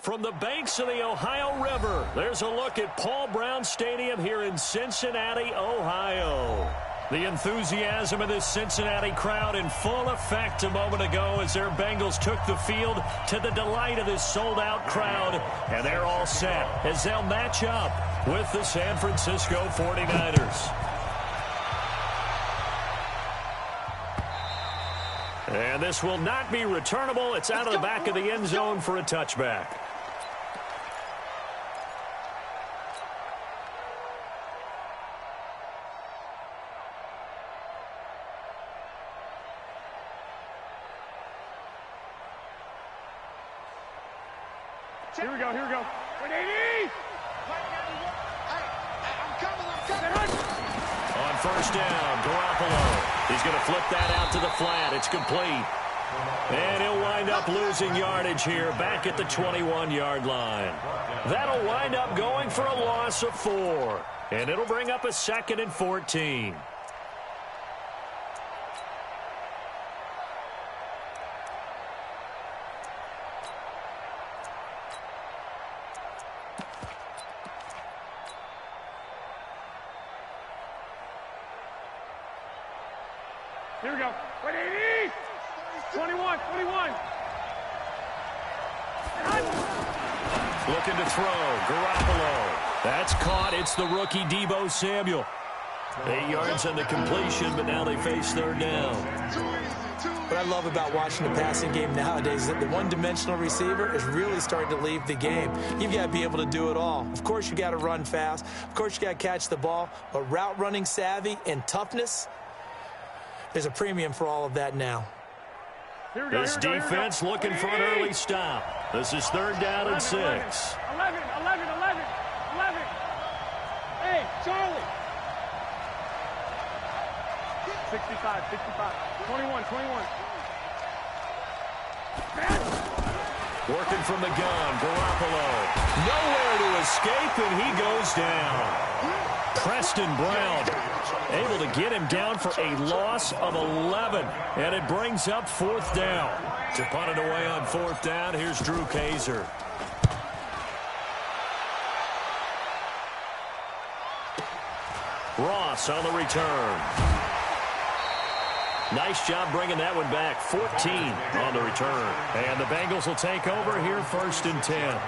From the banks of the Ohio River, there's a look at Paul Brown Stadium here in Cincinnati, Ohio. The enthusiasm of this Cincinnati crowd in full effect a moment ago as their Bengals took the field to the delight of this sold-out crowd. And they're all set as they'll match up with the San Francisco 49ers. And this will not be returnable. It's out of the back of the end zone for a touchback. Here we go, here we go. 180! I'm coming. On first down, Garoppolo. He's going to flip that out to the flat. It's complete. And he'll wind up losing yardage here back at the 21-yard line. That'll wind up going for a loss of 4. And it'll bring up a 2nd and 14. Here we go. 180! 21. Looking to throw. Garoppolo. That's caught. It's the rookie Deebo Samuel. 8 yards on the completion, but now they face third down. What I love about watching the passing game nowadays is that the one-dimensional receiver is really starting to leave the game. You've got to be able to do it all. Of course, you got to run fast. Of course, you got to catch the ball. But route running savvy and toughness, there's a premium for all of that now. This defense looking for an early stop. This is third down and 6. 11. Hey, Charlie. 65. 21. Working from the gun, Garoppolo. Nowhere to escape, and he goes down. Preston Brown able to get him down for a loss of 11. And it brings up fourth down. To punt it away on fourth down, here's Drew Kaiser. Ross on the return. Nice job bringing that one back. 14 on the return. And the Bengals will take over here first and 10.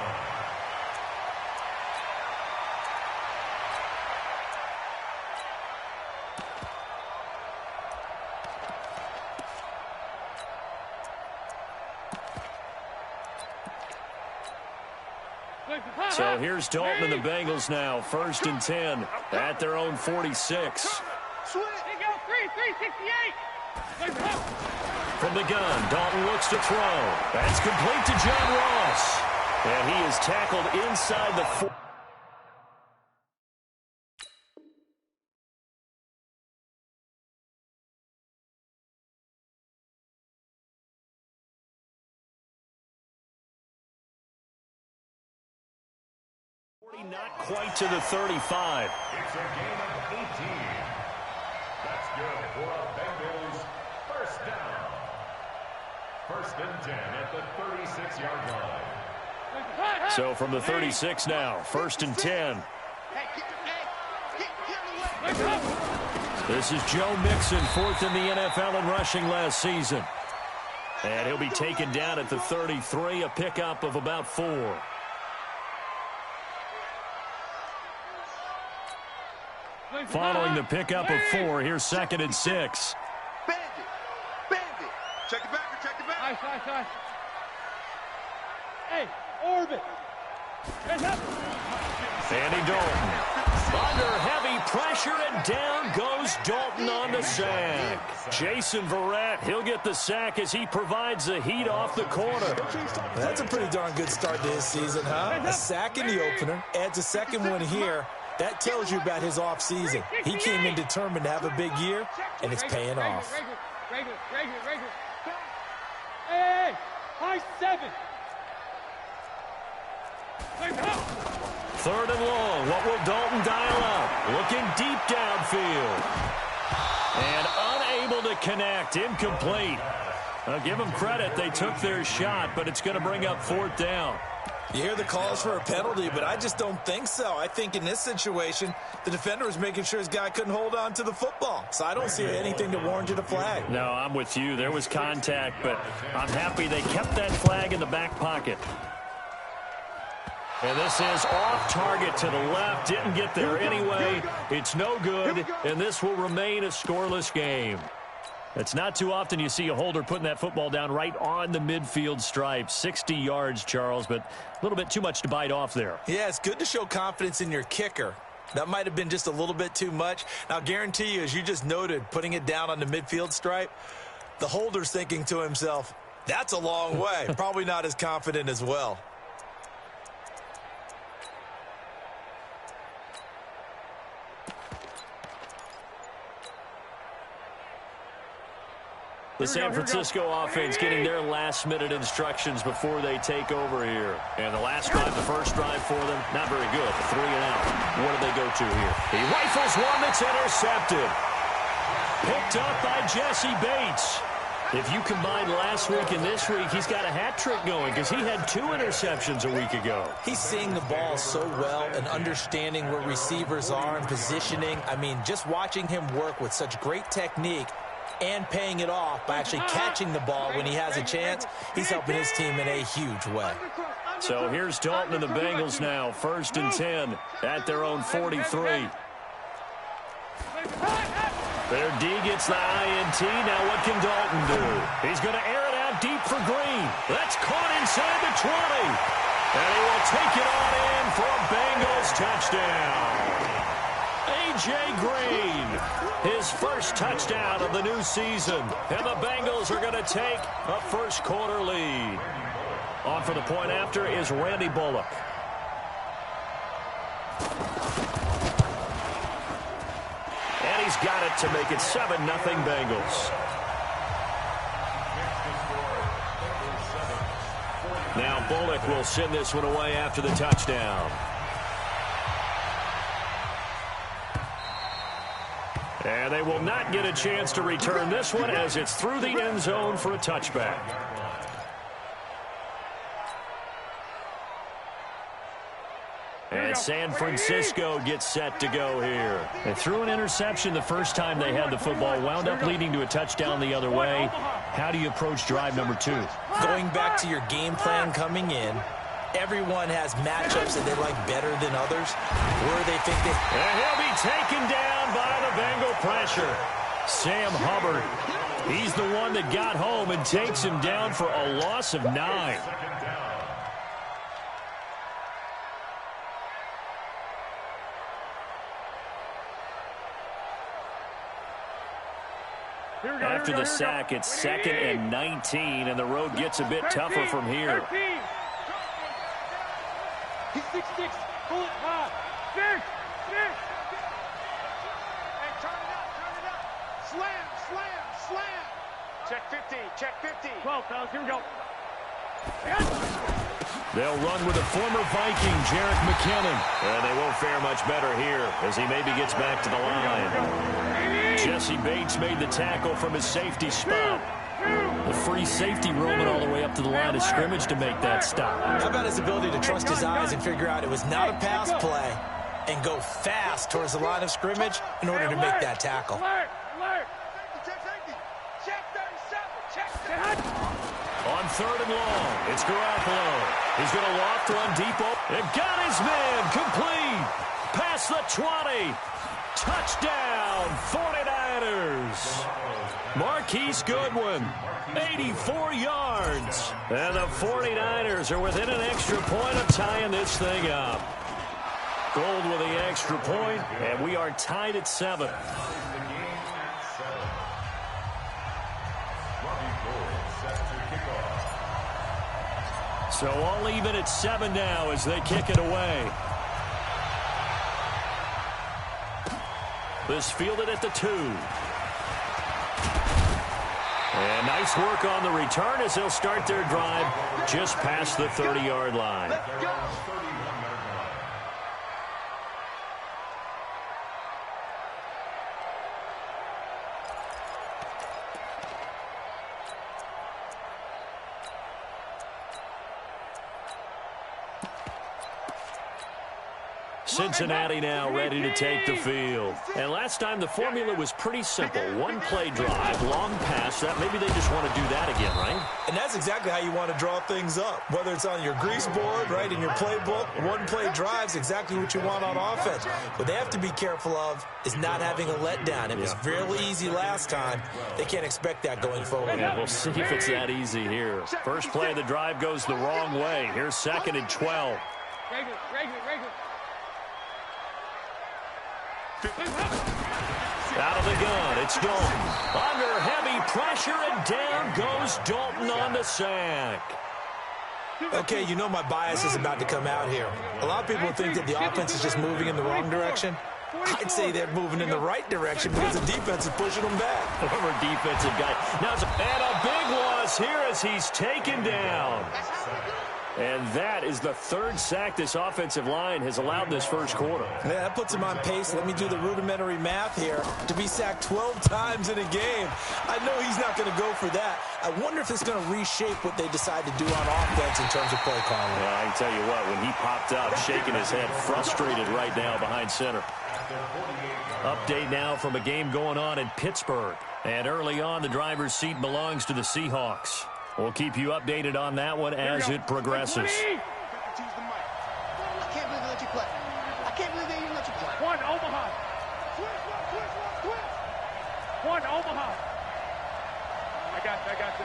So here's Dalton and the Bengals now, first and 10 at their own 46. From the gun, Dalton looks to throw. That's complete to John Ross. And he is tackled inside the 4. Not quite to the 35. It's a game of 18. That's good for a Bengals first down. First and 10 at the 36-yard line. So from the 36 now, first and 10. This is Joe Mixon, fourth in the NFL in rushing last season. And he'll be taken down at the 33, a pickup of about 4. Following the pickup of 4, here's second and 6. Bandit. Check it back. Nice. Hey, orbit. Andy Dalton. Under heavy pressure, and down goes Dalton on the sack. Jason Verrett, he'll get the sack as he provides the heat off the corner. That's a pretty darn good start to his season, huh? A sack in the opener, adds a second one here. That tells you about his offseason. He came in determined to have a big year, and it's paying off. Regular. Hey, high 7. Third and long. What will Dalton dial up? Looking deep downfield. And unable to connect. Incomplete. I'll give them credit. They took their shot, but it's going to bring up fourth down. You hear the calls for a penalty, but I just don't think so. I think in this situation, the defender was making sure his guy couldn't hold on to the football. So I don't see anything to warrant a flag. No, I'm with you. There was contact, but I'm happy they kept that flag in the back pocket. And this is off target to the left. Didn't get there anyway. It's no good, and this will remain a scoreless game. It's not too often you see a holder putting that football down right on the midfield stripe. 60 yards, Charles, but a little bit too much to bite off there. Yeah, it's good to show confidence in your kicker. That might have been just a little bit too much. Now, I'll guarantee you, as you just noted, putting it down on the midfield stripe, the holder's thinking to himself, that's a long way. Probably not as confident as well. The San Francisco offense getting their last-minute instructions before they take over here. And the last drive, the first drive for them, not very good. 3 and out. What do they go to here? He rifles one that's intercepted. Picked up by Jesse Bates. If you combine last week and this week, he's got a hat trick going because he had 2 interceptions a week ago. He's seeing the ball so well and understanding where receivers are and positioning. I mean, just watching him work with such great technique and paying it off by actually catching the ball when he has a chance, he's helping his team in a huge way. So here's Dalton and the Bengals now, 1st and 10 at their own 43. Their D gets the INT. Now what can Dalton do? He's going to air it out deep for Green. That's caught inside the 20. And he will take it on in for a Bengals touchdown. A.J. Green, his first touchdown of the new season. And the Bengals are going to take a first-quarter lead. On for the point after is Randy Bullock. And he's got it to make it 7-0 Bengals. Now Bullock will send this one away after the touchdown. And they will not get a chance to return this one as it's through the end zone for a touchback. And San Francisco gets set to go here. They threw an interception the first time they had the football, wound up leading to a touchdown the other way. How do you approach drive number 2? Going back to your game plan coming in, everyone has matchups that they like better than others, where they think they... And he'll be taken down by the Bengal pressure. Sam Hubbard, he's the one that got home and takes him down for a loss of 9. After the sack, it's 2nd and 19, and the road gets a bit tougher from here. 6, pull it high. 6. Hey, turn it up. Slam. Check 50, check 50. 12, fellas, here we go. They'll run with a former Viking, Jerick McKinnon. And they won't fare much better here as he maybe gets back to the line. Jesse Bates made the tackle from his safety spot. The free safety roaming all the way up to the line of scrimmage to make that stop. How about his ability to trust his eyes and figure out it was not a pass play and go fast towards the line of scrimmage in order to make that tackle. On 3rd and long, it's Garoppolo. He's going to loft one deep. And got his man complete. Past the 20. Touchdown, 49ers. Marquise Goodwin, 84 yards. And the 49ers are within an extra point of tying this thing up. Gold with the extra point, and we are tied at 7. So all even at 7 now as they kick it away. This fielded at the 2. And nice work on the return as they'll start their drive just past the 30-yard line. Cincinnati now ready to take the field. And last time the formula was pretty simple. One play drive, long pass. That maybe they just want to do that again, right? And that's exactly how you want to draw things up. Whether it's on your grease board, right, in your playbook, one play drive's exactly what you want on offense. What they have to be careful of is not having a letdown. It was real easy last time. They can't expect that going forward. Yeah, we'll see if it's that easy here. First play of the drive goes the wrong way. Here's 2nd and 12. Out of the gun, it's Dalton. Under heavy pressure, and down goes Dalton on the sack. Okay, you know my bias is about to come out here. A lot of people think that the offense is just moving in the wrong direction. I'd say they're moving in the right direction because the defense is pushing them back. Former defensive guy. Now, and a big loss here as he's taken down. And that is the 3rd sack this offensive line has allowed this first quarter. Yeah, that puts him on pace. Let me do the rudimentary math here. To be sacked 12 times in a game, I know he's not going to go for that. I wonder if it's going to reshape what they decide to do on offense in terms of play calling. Well, I can tell you what, when he popped up, shaking his head, frustrated right now behind center. Update now from a game going on in Pittsburgh. And early on, the driver's seat belongs to the Seahawks. We'll keep you updated on that one as it progresses. I can't believe they let you play. I can't believe they even let you play. One, Omaha. One, Omaha. I got you.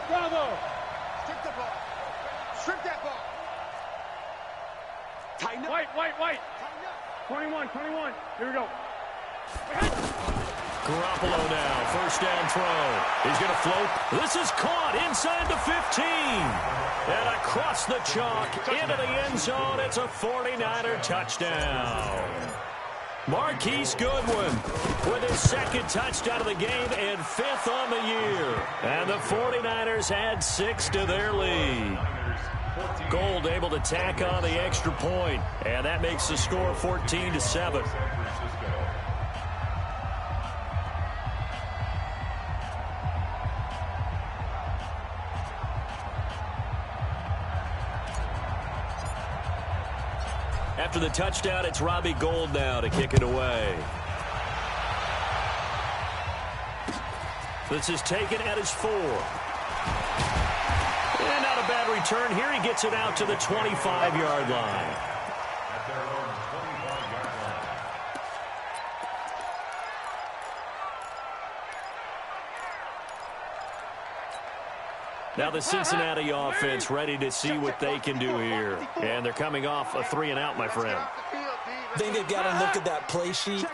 Bravo. Strip the ball. Strip that ball. Tighten up. White. 21. Here we go. Garoppolo now, first down throw. He's going to float. This is caught inside the 15. And across the chalk, into the end zone. It's a 49er touchdown. Marquise Goodwin with his 2nd touchdown of the game and 5th on the year. And the 49ers add 6 to their lead. Gold able to tack on the extra point, and that makes the score 14-7. After the touchdown, it's Robbie Gould now to kick it away. This is taken at his 4. And not a bad return here. He gets it out to the 25-yard line. Now the Cincinnati offense ready to see what they can do here. And they're coming off a 3-and-out, my friend. I think they've got to look at that play sheet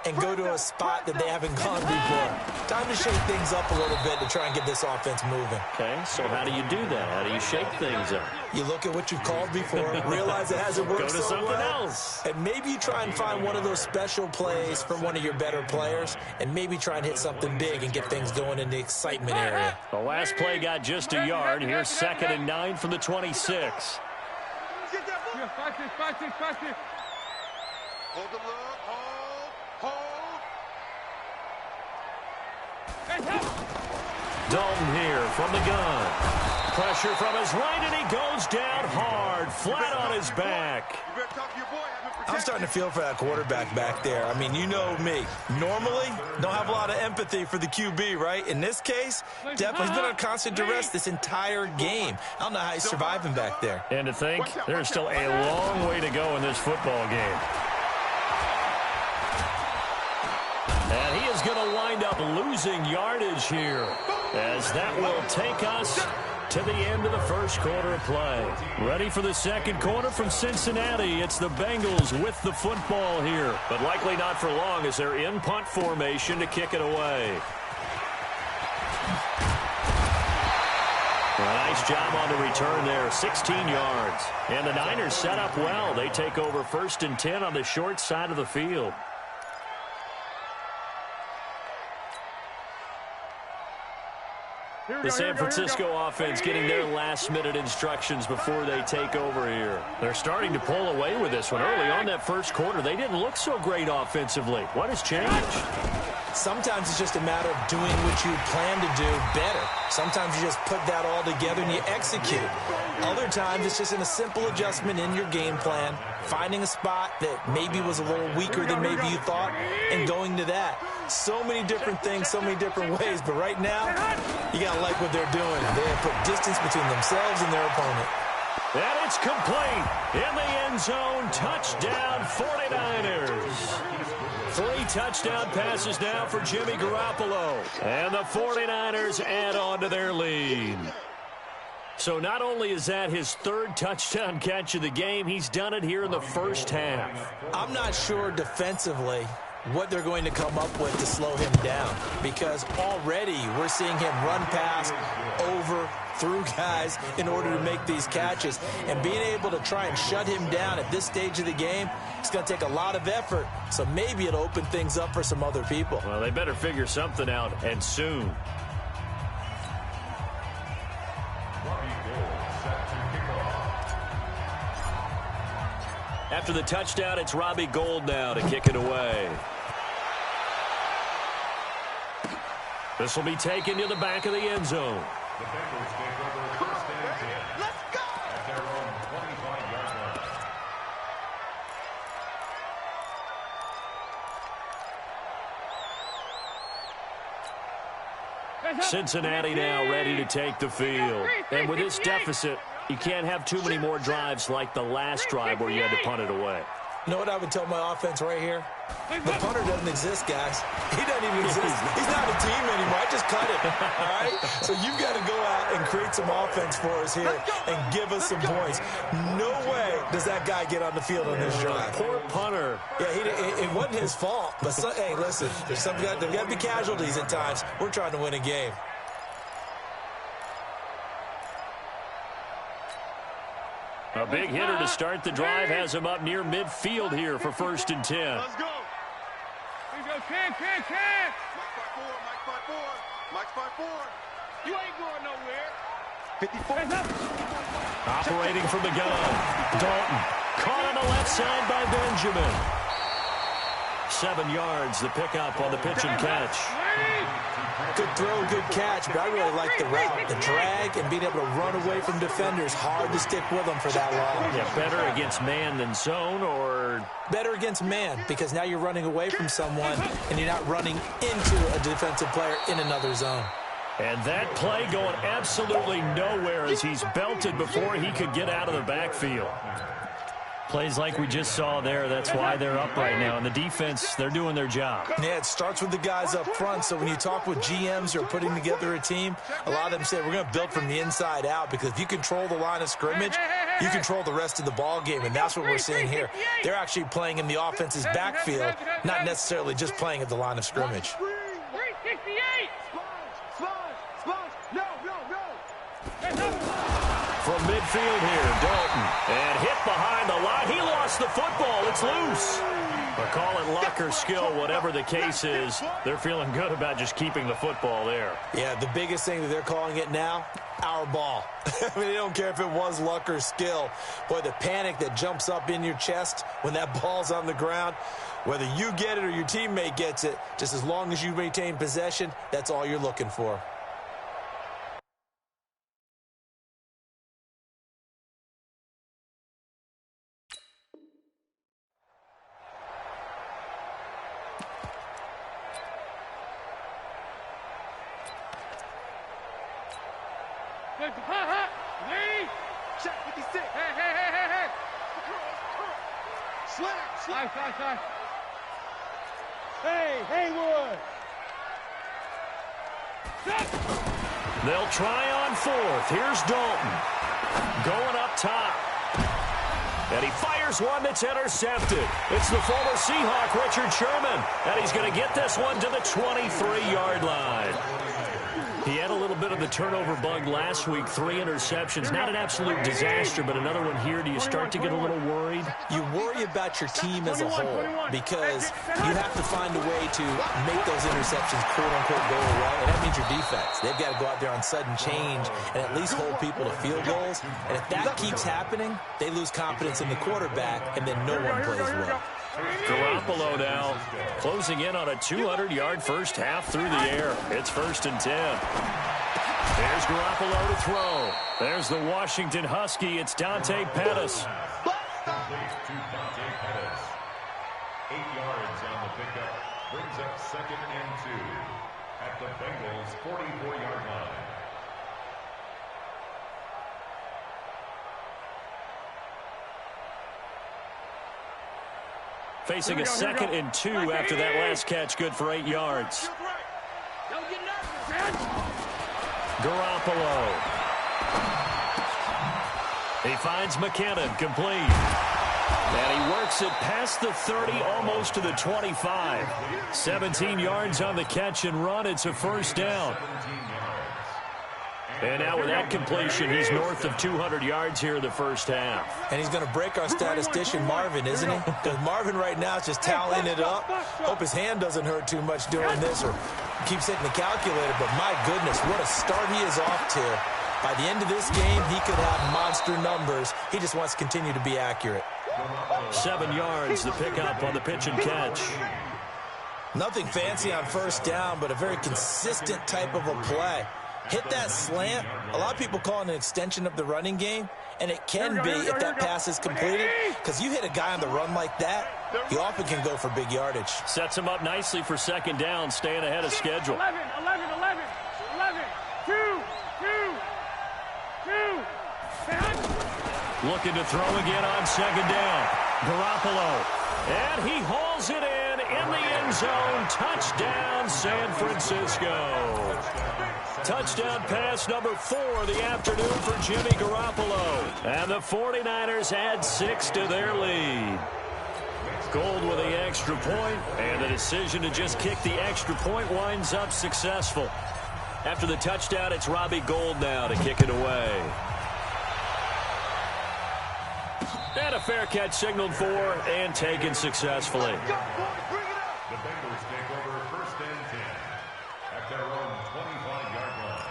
and go to a spot that they haven't gone before. Time to shake things up a little bit to try and get this offense moving. Okay, so how do you do that? How do you shake things up? You look at what you've called before, realize it hasn't worked Go to so something well, else. and maybe you try and find one of those special plays from one of your better players, and maybe try and hit something big and get things going in the excitement area. The last play got just a yard. Here's 2nd and 9 from the 26. Hold the look. Hold. Dalton here from the gun. Pressure from his right, and he goes down hard, flat on his back. You better talk to your boy. I'm starting to feel for that quarterback back there. I mean, you know me. Normally, don't have a lot of empathy for the QB, right? In this case, definitely he's been on constant duress this entire game. I don't know how he's surviving back there. And to think, there's still a long way to go in this football game. And he is going to wind up losing yardage here, as that will take us to the end of the first quarter of play. Ready for the second quarter from Cincinnati. It's the Bengals with the football here, but likely not for long as they're in punt formation to kick it away. A nice job on the return there, 16 yards. And the Niners set up well. They take over 1st and 10 on the short side of the field. The San Francisco offense getting their last-minute instructions before they take over here. They're starting to pull away with this one. Early on that first quarter, they didn't look so great offensively. What has changed? Sometimes it's just a matter of doing what you plan to do better. Sometimes you just put that all together and you execute. Other times it's just in a simple adjustment in your game plan, finding a spot that maybe was a little weaker than maybe you thought, and going to that. So many different things, so many different ways, but right now, you got to like what they're doing. They have put distance between themselves and their opponent. And it's complete. In the end zone, touchdown 49ers. 3 touchdown passes now for Jimmy Garoppolo. And the 49ers add on to their lead. So not only is that his 3rd touchdown catch of the game, he's done it here in the first half. I'm not sure defensively what they're going to come up with to slow him down, because already we're seeing him run past, over, through guys in order to make these catches. And being able to try and shut him down at this stage of the game, it's going to take a lot of effort. So maybe it'll open things up for some other people. Well, they better figure something out, and soon. After the touchdown, it's Robbie Gould now to kick it away. This will be taken to the back of the end zone. The Bengals take over first and 10. Let's go! At their own 25-yard line. Cincinnati now ready to take the field. And with this deficit, you can't have too many more drives like the last drive where you had to punt it away. You know what I would tell my offense right here? The punter doesn't exist, guys. He doesn't even exist. He's not a team anymore. I just cut it, all right? So you've got to go out and create some offense for us here and give us some points. No way does that guy get on the field on this drive. Poor punter. Yeah, it wasn't his fault. But, hey, listen, there's there's got to be casualties at times. We're trying to win a game. A big hitter to start the drive has him up near midfield here for 1st and 10. Let's go. Let's go, 10. Mike's 5-4. You ain't going nowhere. 54. Operating from the gun. Dalton caught on the left side by Benjamin. 7 yards, the pickup on the pitch and catch. Good throw, good catch, but I really like the route. The drag and being able to run away from defenders. Hard to stick with them for that long. Yeah, better against man than zone, or better against man, because now you're running away from someone and you're not running into a defensive player in another zone. And that play going absolutely nowhere as he's belted before he could get out of the backfield. Plays like we just saw there, that's why they're up right now. And the defense, they're doing their job. Yeah, it starts with the guys up front. So when you talk with GMs who are putting together a team, a lot of them say we're going to build from the inside out, because if you control the line of scrimmage, you control the rest of the ball game. And that's what we're seeing here. They're actually playing in the offense's backfield, not necessarily just playing at the line of scrimmage. 368. From midfield here, Dalton. And hit behind the line. He lost the football. It's loose. But call it luck or skill, whatever the case is, they're feeling good about just keeping the football there. Yeah, the biggest thing that they're calling it now, our ball. I mean, they don't care if it was luck or skill. Boy, the panic that jumps up in your chest when that ball's on the ground, whether you get it or your teammate gets it, just as long as you maintain possession, that's all you're looking for. Check 56. Hey. Slap. Slide. Hey, Haywood. They'll try on 4th. Here's Dalton. Going up top. And he fires one that's intercepted. It's the former Seahawk, Richard Sherman. And he's going to get this one to the 23-yard line. He had a little bit of the turnover bug last week. 3 interceptions. Not an absolute disaster, but another one here. Do you start to get a little worried? You worry about your team as a whole because you have to find a way to make those interceptions, quote-unquote, go away, and that means your defense. They've got to go out there on sudden change and at least hold people to field goals. And if that keeps happening, they lose confidence in the quarterback, and then no one plays well. Garoppolo now closing in on a 200-yard first half through the air. It's 1st and 10. There's Garoppolo to throw. There's the Washington Husky. It's Dante Pettis. Complete to Dante Pettis. 8 yards on the pickup. Brings up 2nd and 2 at the Bengals' 44-yard line. Facing a 2nd and 2 after that last catch, good for 8 yards. Garoppolo. He finds McKinnon, complete. And he works it past the 30, almost to the 25. 17 yards on the catch and run. It's a first down. And now with that completion, he's north of 200 yards here in the first half. And he's going to break our statistician, Marvin, isn't he? Because Marvin right now is just tallying it up. Hope his hand doesn't hurt too much doing this or keeps hitting the calculator. But my goodness, what a start he is off to. By the end of this game, he could have monster numbers. He just wants to continue to be accurate. 7 yards, the pickup on the pitch and catch. Nothing fancy on first down, but a very consistent type of a play. Hit that slant. A lot of people call it an extension of the running game, and it can be if that pass is completed, because you hit a guy on the run like that, he often can go for big yardage. Sets him up nicely for 2nd down, staying ahead of schedule. 11, 2, 10. Looking to throw again on 2nd down. Garoppolo. And he hauls it in the end zone. Touchdown, San Francisco. Touchdown pass number 4 of the afternoon for Jimmy Garoppolo. And the 49ers add 6 to their lead. Gold with the extra point, and the decision to just kick the extra point winds up successful. After the touchdown, it's Robbie Gould now to kick it away. And a fair catch signaled for and taken successfully. The Bengals take over 1st and 10 at their own 25-yard line.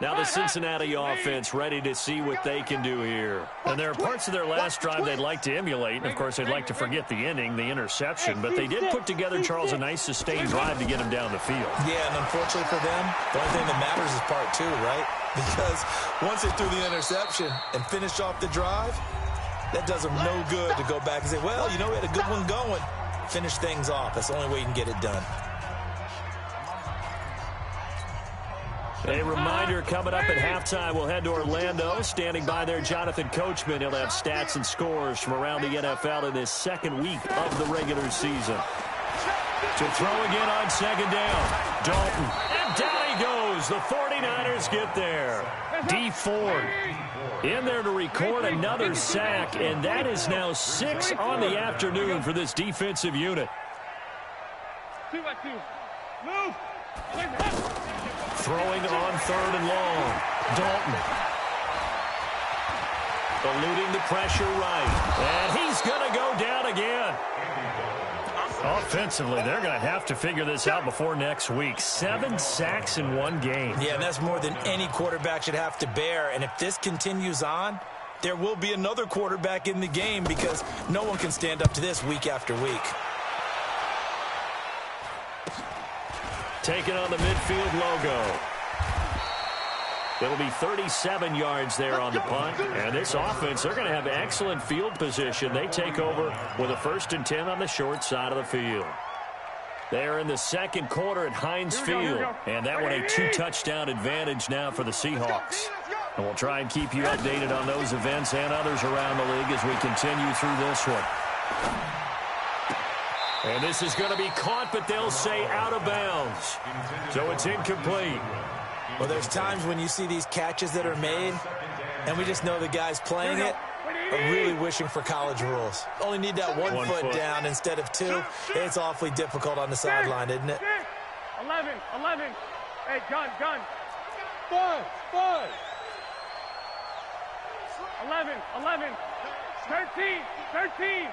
Now the Cincinnati offense ready to see what they can do here. And there are parts of their last drive they'd like to emulate. And, of course, they'd like to forget the inning, the interception. But they did put together, Charles, a nice sustained drive to get them down the field. Yeah, and unfortunately for them, the only thing that matters is part 2, right? Because once they threw the interception and finished off the drive, that does them no good to go back and say, well, you know, we had a good one going. Finish things off. That's the only way you can get it done. A reminder, coming up at halftime, we'll head to Orlando. Standing by there, Jonathan Coachman. He'll have stats and scores from around the NFL in this 2nd week of the regular season. To throw again on 2nd down. Dalton. And down he goes. The 49ers get there. D Ford in there to record another sack, and that is now 6 on the afternoon for this defensive unit. 2 by 2. Move. Throwing on 3rd and long. Dalton. Eluding the pressure right. And he's going to go down again. Offensively, they're going to have to figure this out before next week. 7 sacks in one game. Yeah, and that's more than any quarterback should have to bear. And if this continues on, there will be another quarterback in the game because no one can stand up to this week after week. Taking on the midfield logo. It'll be 37 yards there on the punt. And this offense, they're going to have excellent field position. They take over with a 1st and 10 on the short side of the field. They're in the 2nd quarter at Heinz Field. And that one a 2-touchdown advantage now for the Seahawks. And we'll try and keep you updated on those events and others around the league as we continue through this one. And this is going to be caught, but they'll say out of bounds. So it's incomplete. Well, there's times when you see these catches that are made, and we just know the guy's playing it, are really wishing for college rules. Only need that one foot down instead of two. It's awfully difficult on the sideline, isn't it? 11. Hey, gun. 11. 13.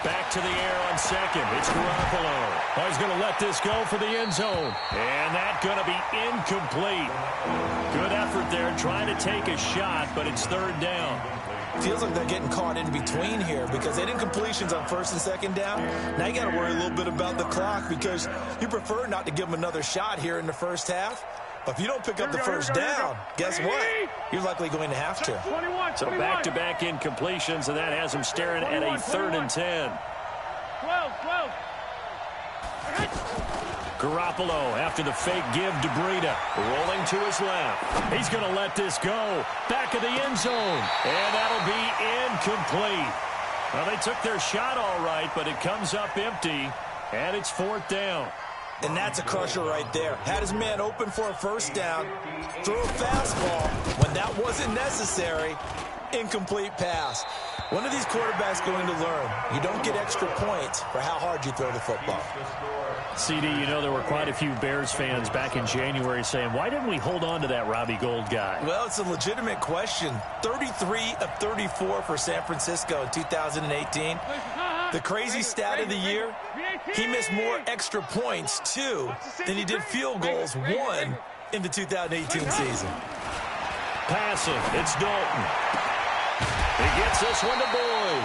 Back to the air on second. It's Garoppolo. Oh, he's going to let this go for the end zone. And that's going to be incomplete. Good effort there trying to take a shot, but it's third down. Feels like they're getting caught in between here because they did incompletions on first and second down. Now you got to worry a little bit about the clock because you prefer not to give them another shot here in the first half. But if you don't pick up the first down, guess what? You're likely going to have to. So back-to-back incompletions, and that has him staring at a 3rd and 10. 12. Garoppolo after the fake give to Breida. Rolling to his left. He's going to let this go. Back of the end zone. And that'll be incomplete. Well, they took their shot all right, but it comes up empty, and it's 4th down. And that's a crusher right there. Had his man open for a first down, threw a fastball when that wasn't necessary. Incomplete pass. When are these quarterbacks going to learn? You don't get extra points for how hard you throw the football. CD, you know there were quite a few Bears fans back in January saying, why didn't we hold on to that Robbie Gould guy? Well, it's a legitimate question. 33 of 34 for San Francisco in 2018. The crazy stat of the year, he missed more extra points, 2, than he did field goals, 1, in the 2018 season. Passing, it's Dalton. He gets this one to Boyd.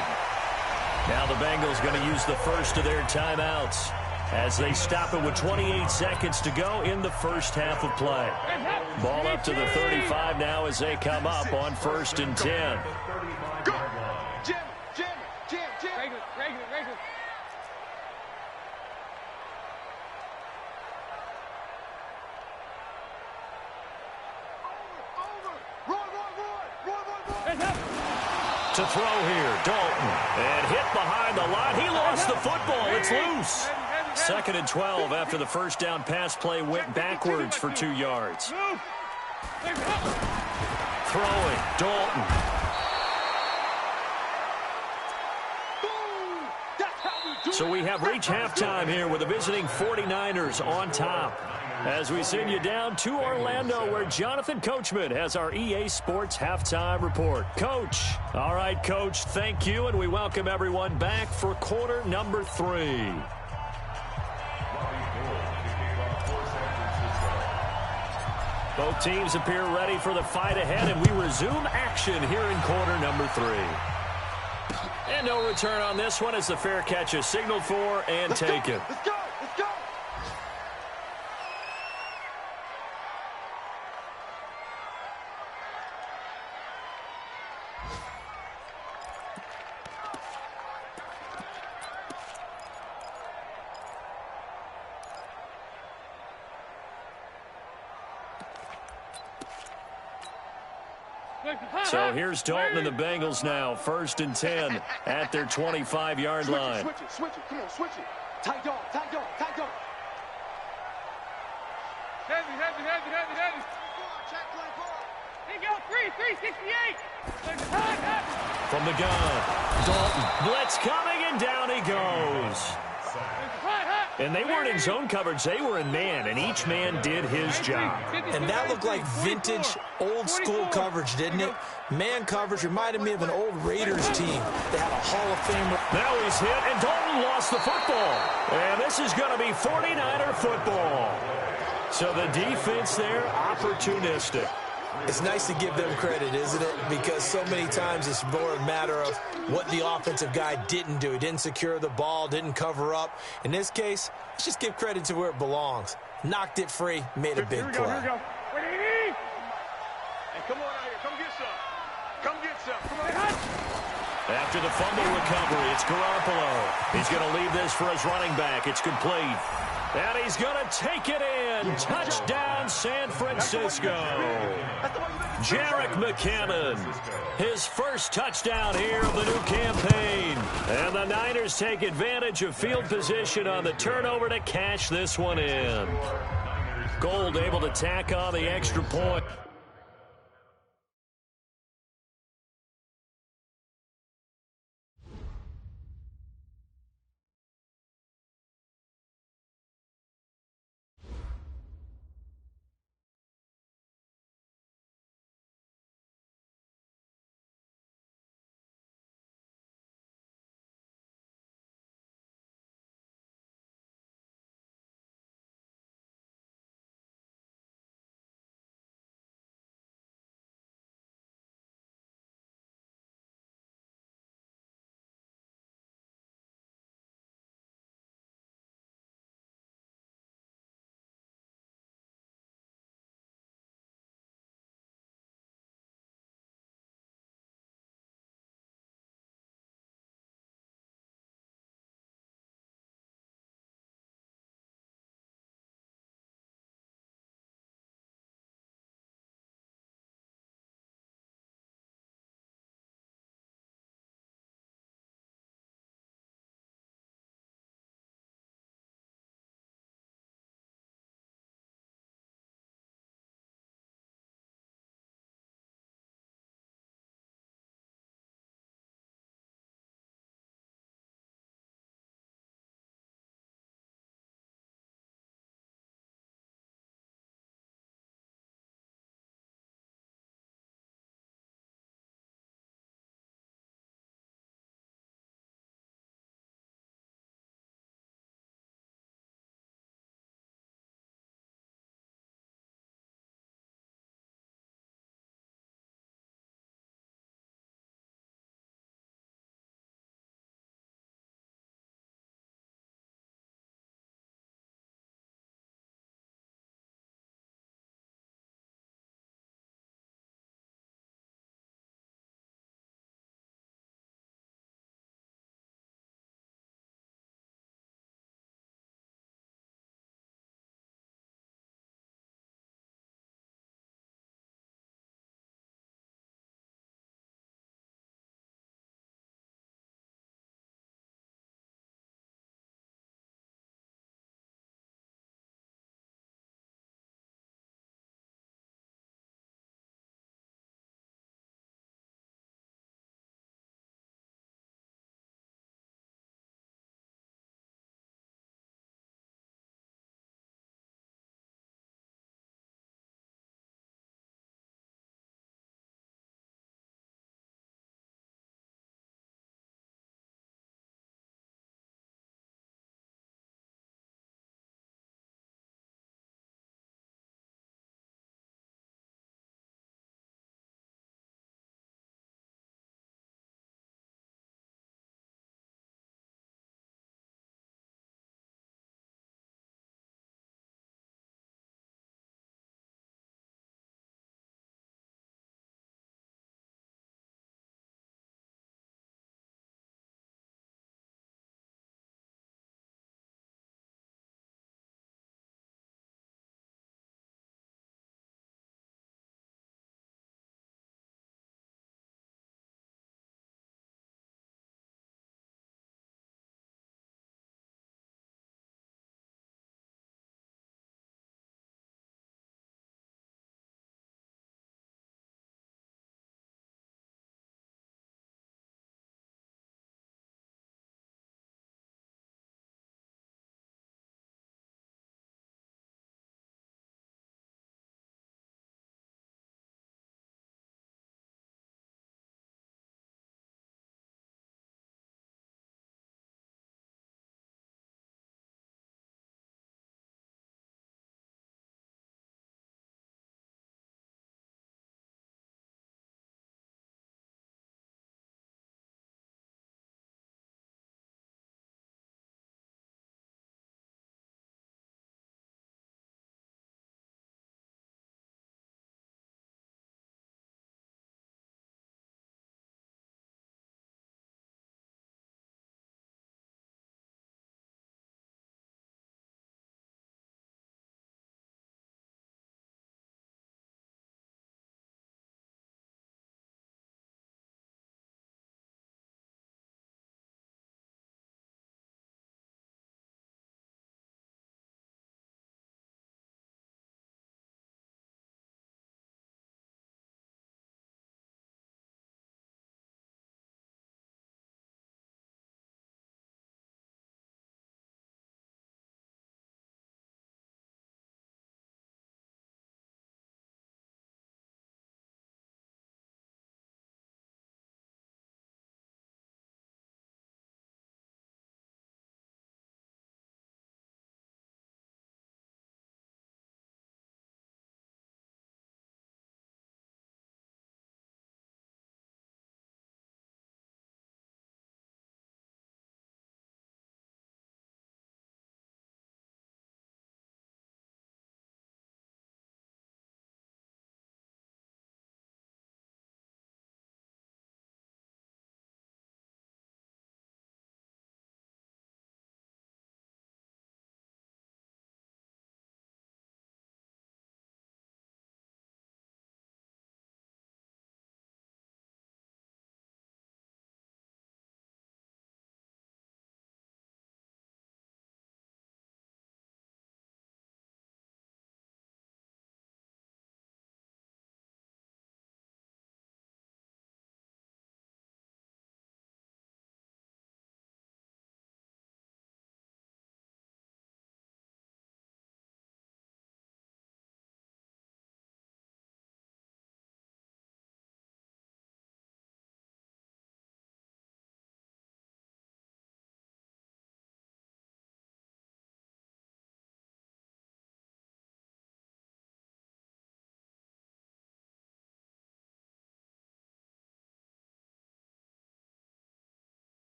Now the Bengals going to use the first of their timeouts as they stop it with 28 seconds to go in the first half of play. Ball up to the 35 now as they come up on 1st and 10. Jim. Regular. To throw here, Dalton. And hit behind the line. He lost the football. It's loose. 2nd and 12 after the first down pass play went backwards for 2 yards. Throwing, Dalton. So we have reached halftime here with the visiting 49ers on top. As we send you down to Orlando where Jonathan Coachman has our EA Sports Halftime Report. Coach. All right, Coach, thank you, and we welcome everyone back for quarter number 3. Both teams appear ready for the fight ahead, and we resume action here in quarter number 3. And no return on this one as the fair catch is signaled for and taken. Let's go. So here's Dalton and the Bengals now. 1st and 10 at their 25-yard line. Switch it. Come on, switch it. Tight dog. Heavy. He go 368. From the gun, Dalton. Blitz coming, and down he goes. And they weren't in zone coverage. They were in man, and each man did his job. And that looked like vintage, old-school coverage, didn't it? Man coverage reminded me of an old Raiders team. They had a Hall of Famer. Now he's hit, and Dalton lost the football. And this is going to be 49er football. So the defense there, opportunistic. It's nice to give them credit, isn't it? Because so many times it's more a matter of what the offensive guy didn't do. He didn't secure the ball, didn't cover up. In this case, let's just give credit to where it belongs. Knocked it free, made a big play. Here we go. Hey, come on out here. Come get some. Come on. After the fumble recovery, it's Garoppolo. He's going to leave this for his running back. It's complete. And he's going to take it in. Touchdown, San Francisco. Jerick McKinnon, his first touchdown here of the new campaign. And the Niners take advantage of field position on the turnover to cash this one in. Gould able to tack on the extra point.